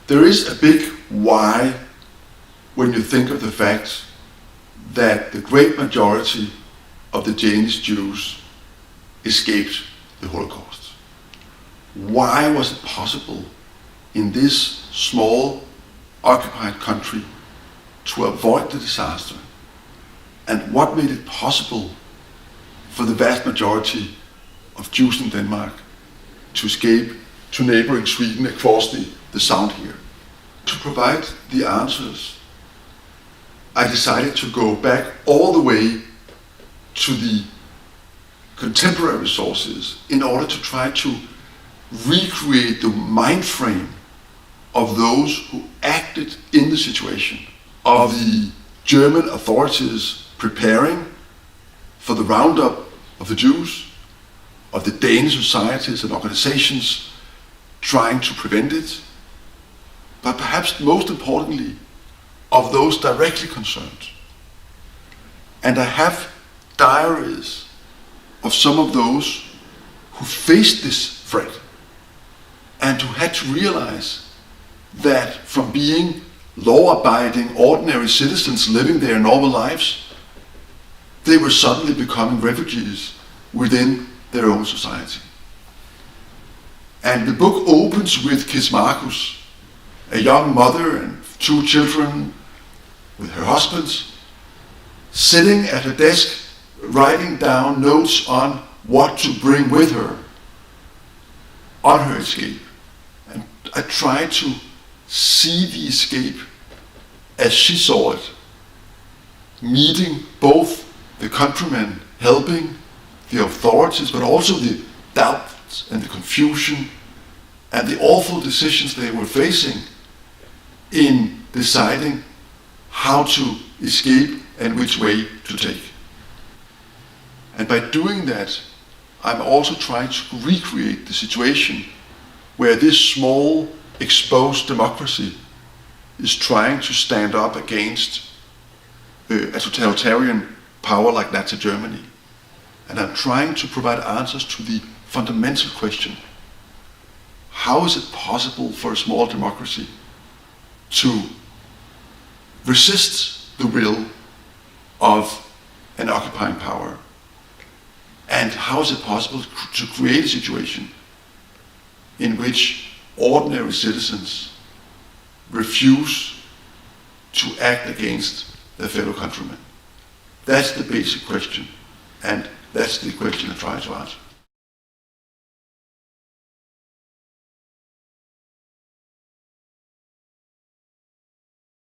There is a big why when you think of the fact that the great majority of the Danish Jews escaped the Holocaust. Why was it possible in this small occupied country to avoid the disaster? And what made it possible for the vast majority of Jews in Denmark to escape to neighboring Sweden across the sound here? To provide the answers, I decided to go back all the way to the contemporary sources in order to try to recreate the mind frame of those who acted in the situation, of the German authorities preparing for the roundup of the Jews, of the Danish societies and organizations trying to prevent it, but perhaps most importantly, of those directly concerned. And I have diaries of some of those who faced this threat and who had to realize that from being law-abiding, ordinary citizens living their normal lives, they were suddenly becoming refugees within their own society. And the book opens with Kis Marcus, a young mother and 2 children with her husband, sitting at her desk writing down notes on what to bring with her on her escape. And I tried to see the escape as she saw it, meeting both the countrymen, helping the authorities, but also the doubts and the confusion and the awful decisions they were facing in deciding how to escape and which way to take. And by doing that, I'm also trying to recreate the situation where this small, exposed democracy is trying to stand up against a totalitarian power like Nazi Germany. And I'm trying to provide answers to the fundamental question: how is it possible for a small democracy to resist the will of an occupying power? And how is it possible to create a situation in which ordinary citizens refuse to act against their fellow countrymen? That's the basic question, and that's the question I try to answer.